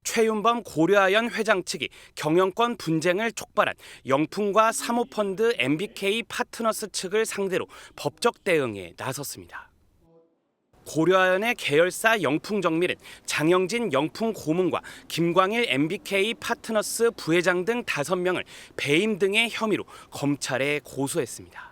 최윤범 고려아연 회장 측이 경영권 분쟁을 촉발한 영풍과 사모펀드 MBK 파트너스 측을 상대로 법적 대응에 나섰습니다. 고려아연의 계열사 영풍정밀은 장영진 영풍 고문과 김광일 MBK 파트너스 부회장 등 5명을 배임 등의 혐의로 검찰에 고소했습니다.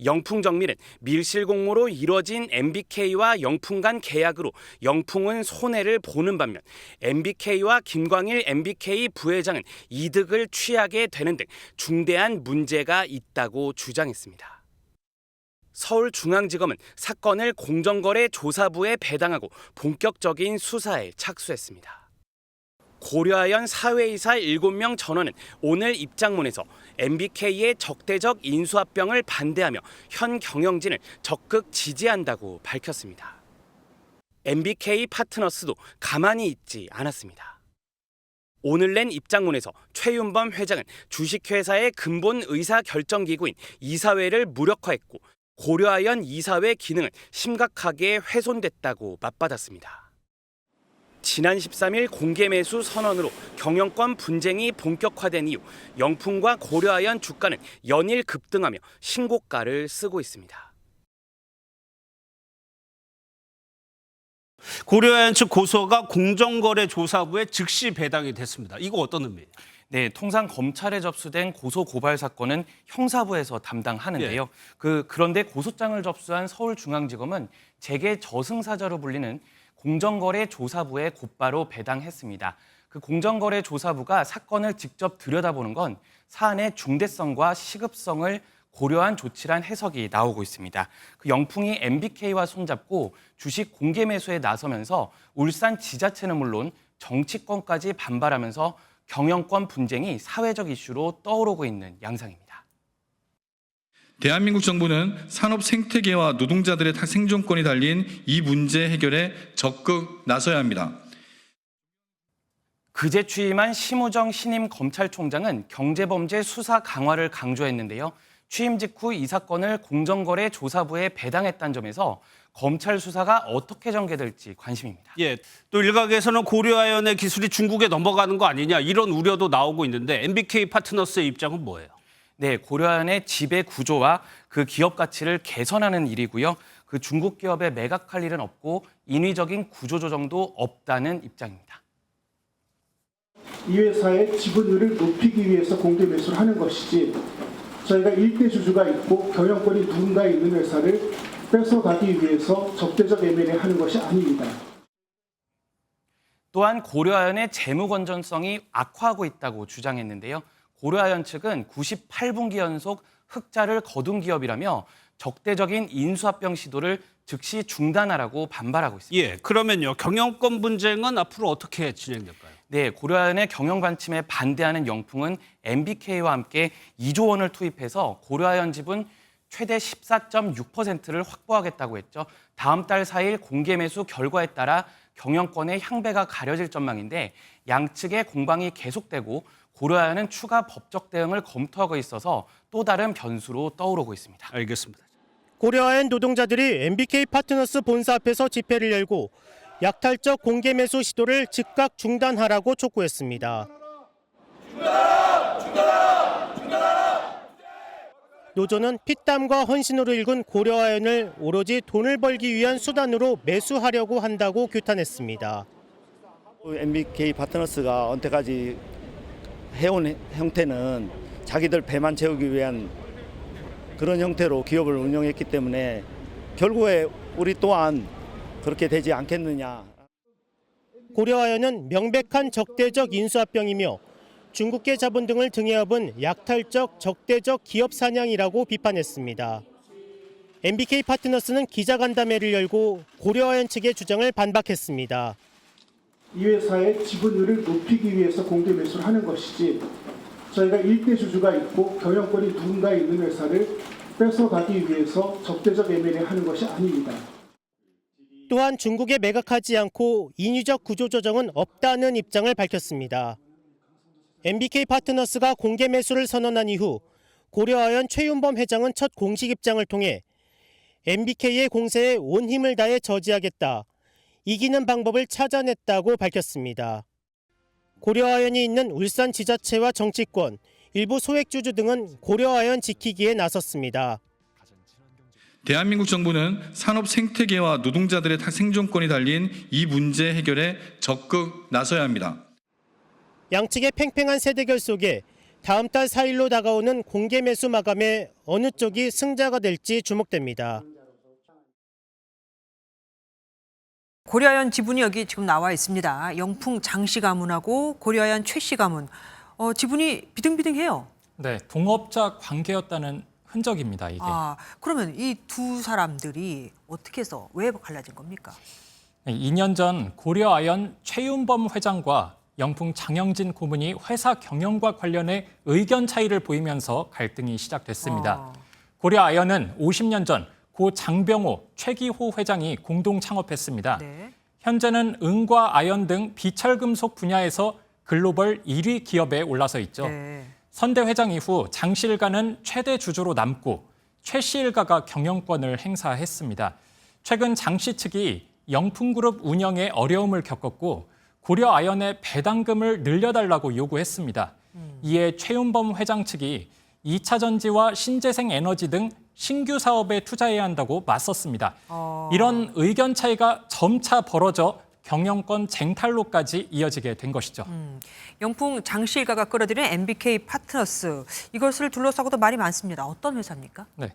영풍정밀은 밀실공모로 이뤄진 MBK와 영풍 간 계약으로 영풍은 손해를 보는 반면 MBK와 김광일 MBK 부회장은 이득을 취하게 되는 등 중대한 문제가 있다고 주장했습니다. 서울중앙지검은 사건을 공정거래조사부에 배당하고 본격적인 수사에 착수했습니다. 고려아연 사회이사 7명 전원은 오늘 입장문에서 MBK의 적대적 인수합병을 반대하며 현 경영진을 적극 지지한다고 밝혔습니다. MBK 파트너스도 가만히 있지 않았습니다. 오늘 낸 입장문에서 최윤범 회장은 주식회사의 근본 의사결정기구인 이사회를 무력화했고 고려아연 이사회 기능은 심각하게 훼손됐다고 맞받았습니다. 지난 13일 공개 매수 선언으로 경영권 분쟁이 본격화된 이후 영풍과 고려아연 주가는 연일 급등하며 신고가를 쓰고 있습니다. 고려아연 측 고소가 공정거래조사부에 즉시 배당이 됐습니다. 이거 어떤 의미예요? 네, 통상 검찰에 접수된 고소 고발 사건은 형사부에서 담당하는데요. 그런데 고소장을 접수한 서울중앙지검은 재계 저승사자로 불리는 공정거래조사부에 곧바로 배당했습니다. 그 공정거래조사부가 사건을 직접 들여다보는 건 사안의 중대성과 시급성을 고려한 조치란 해석이 나오고 있습니다. 그 영풍이 MBK와 손잡고 주식 공개 매수에 나서면서 울산 지자체는 물론 정치권까지 반발하면서 경영권 분쟁이 사회적 이슈로 떠오르고 있는 양상입니다. 대한민국 정부는 산업 생태계와 노동자들의 생존권이 달린 이 문제 해결에 적극 나서야 합니다. 그제 취임한 심우정 신임 검찰총장은 경제범죄 수사 강화를 강조했는데요. 취임 직후 이 사건을 공정거래조사부에 배당했다는 점에서 검찰 수사가 어떻게 전개될지 관심입니다. 또 일각에서는 고려아연의 기술이 중국에 넘어가는 거 아니냐 이런 우려도 나오고 있는데 MBK 파트너스의 입장은 뭐예요? 네, 고려아연의 지배 구조와 그 기업 가치를 개선하는 일이고요. 그 중국 기업에 매각할 일은 없고 인위적인 구조 조정도 없다는 입장입니다. 이 회사의 지분율을 높이기 위해서 공개 매수를 하는 것이지 저희가 일대 주주가 있고 경영권이 누군가 있는 회사를 뺏어가기 위해서 적대적 M&A 하는 것이 아닙니다. 또한 고려아연의 재무 건전성이 악화하고 있다고 주장했는데요. 고려아연 측은 98분기 연속 흑자를 거둔 기업이라며 적대적인 인수합병 시도를 즉시 중단하라고 반발하고 있습니다. 그러면요. 경영권 분쟁은 앞으로 어떻게 진행될까요? 네, 고려아연의 경영 반침에 반대하는 영풍은 MBK와 함께 2조 원을 투입해서 고려아연 지분 최대 14.6%를 확보하겠다고 했죠. 다음 달 4일 공개 매수 결과에 따라 경영권의 향배가 가려질 전망인데 양측의 공방이 계속되고 고려아연은 추가 법적 대응을 검토하고 있어서 또 다른 변수로 떠오르고 있습니다. 알겠습니다. 고려아연 노동자들이 MBK 파트너스 본사 앞에서 집회를 열고 약탈적 공개 매수 시도를 즉각 중단하라고 촉구했습니다. 노조는 피땀과 헌신으로 일군 고려아연을 오로지 돈을 벌기 위한 수단으로 매수하려고 한다고 규탄했습니다. MBK 파트너스가 언제까지 해온 형태는 자기들 배만 채우기 위한 그런 형태로 기업을 운영했기 때문에 결국에 우리 또한 그렇게 되지 않겠느냐. 고려아연은 명백한 적대적 인수합병이며 중국계 자본 등을 등에 업은 약탈적 적대적 기업 사냥이라고 비판했습니다. MBK 파트너스는 기자간담회를 열고 고려아연 측의 주장을 반박했습니다. 이 회사의 지분율을 높이기 위해서 공개 매수를 하는 것이지 저희가 일대 주주가 있고 경영권이 누군가 있는 회사를 뺏어가기 위해서 적대적 M&A 하는 것이 아닙니다. 또한 중국에 매각하지 않고 인위적 구조 조정은 없다는 입장을 밝혔습니다. MBK 파트너스가 공개 매수를 선언한 이후 고려아연 최윤범 회장은 첫 공식 입장을 통해 MBK의 공세에 온 힘을 다해 저지하겠다, 이기는 방법을 찾아냈다고 밝혔습니다. 고려아연이 있는 울산 지자체와 정치권, 일부 소액주주 등은 고려아연 지키기에 나섰습니다. 대한민국 정부는 산업 생태계와 노동자들의 생존권이 달린 이 문제 해결에 적극 나서야 합니다. 양측의 팽팽한 세대결 속에 다음 달 4일로 다가오는 공개 매수 마감에 어느 쪽이 승자가 될지 주목됩니다. 고려아연 지분이 여기 지금 나와 있습니다. 영풍 장씨 가문하고 고려아연 최씨 가문. 지분이 비등비등해요. 네, 동업자 관계였다는 흔적입니다, 이게. 그러면 이 두 사람들이 어떻게 해서 왜 갈라진 겁니까? 네, 2년 전 고려아연 최윤범 회장과 영풍 장영진 고문이 회사 경영과 관련해 의견 차이를 보이면서 갈등이 시작됐습니다. 고려아연은 50년 전 고 장병호, 최기호 회장이 공동 창업했습니다. 네. 현재는 은과 아연 등 비철금속 분야에서 글로벌 1위 기업에 올라서 있죠. 네. 선대 회장 이후 장 씨 일가는 최대 주주로 남고 최 씨 일가가 경영권을 행사했습니다. 최근 장 씨 측이 영풍그룹 운영에 어려움을 겪었고 고려아연의 배당금을 늘려달라고 요구했습니다. 이에 최윤범 회장 측이 2차 전지와 신재생 에너지 등 신규 사업에 투자해야 한다고 맞섰습니다. 이런 의견 차이가 점차 벌어져 경영권 쟁탈로까지 이어지게 된 것이죠. 영풍 장씨 일가가 끌어들인 MBK 파트너스. 이것을 둘러싸고도 말이 많습니다. 어떤 회사입니까? 네,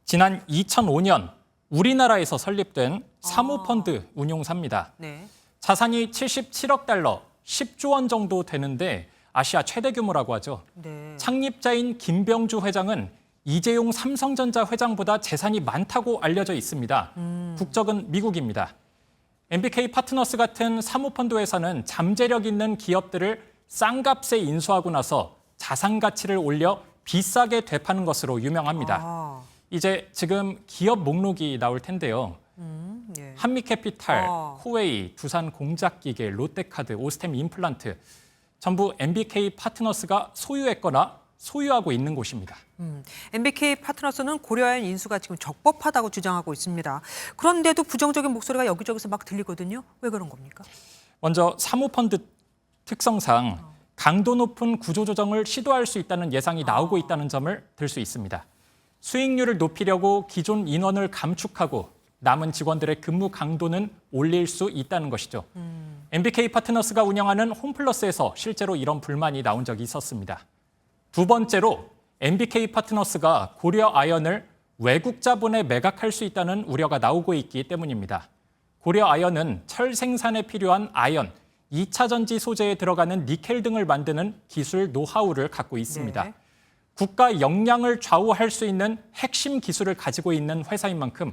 지난 2005년 우리나라에서 설립된 사모펀드 운용사입니다. 네. 자산이 77억 달러, 10조 원 정도 되는데 아시아 최대 규모라고 하죠. 네. 창립자인 김병주 회장은 이재용 삼성전자 회장보다 재산이 많다고 알려져 있습니다. 국적은 미국입니다. MBK 파트너스 같은 사모펀드 회사는 잠재력 있는 기업들을 싼값에 인수하고 나서 자산 가치를 올려 비싸게 되파는 것으로 유명합니다. 이제 지금 기업 목록이 나올 텐데요. 예. 한미캐피탈, 코웨이, 두산공작기계, 롯데카드, 오스템 임플란트 전부 MBK 파트너스가 소유했거나 소유하고 있는 곳입니다. MBK 파트너스는 고려아연 인수가 지금 적법하다고 주장하고 있습니다. 그런데도 부정적인 목소리가 여기저기서 막 들리거든요. 왜 그런 겁니까? 먼저 사모펀드 특성상 강도 높은 구조조정을 시도할 수 있다는 예상이 나오고 있다는 점을 들 수 있습니다. 수익률을 높이려고 기존 인원을 감축하고 남은 직원들의 근무 강도는 올릴 수 있다는 것이죠. MBK 파트너스가 운영하는 홈플러스에서 실제로 이런 불만이 나온 적이 있었습니다. 두 번째로 MBK 파트너스가 고려아연을 외국 자본에 매각할 수 있다는 우려가 나오고 있기 때문입니다. 고려아연은 철 생산에 필요한 아연, 2차 전지 소재에 들어가는 니켈 등을 만드는 기술 노하우를 갖고 있습니다. 네. 국가 역량을 좌우할 수 있는 핵심 기술을 가지고 있는 회사인 만큼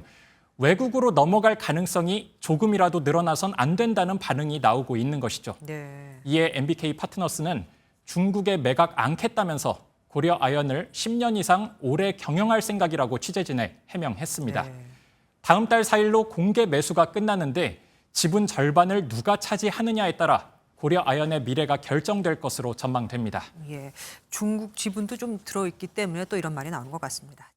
외국으로 넘어갈 가능성이 조금이라도 늘어나선 안 된다는 반응이 나오고 있는 것이죠. 네. 이에 MBK 파트너스는 중국에 매각 않겠다면서 고려아연을 10년 이상 오래 경영할 생각이라고 취재진에 해명했습니다. 네. 다음 달 4일로 공개 매수가 끝나는데 지분 절반을 누가 차지하느냐에 따라 고려아연의 미래가 결정될 것으로 전망됩니다. 예. 중국 지분도 좀 들어있기 때문에 또 이런 말이 나오는 것 같습니다.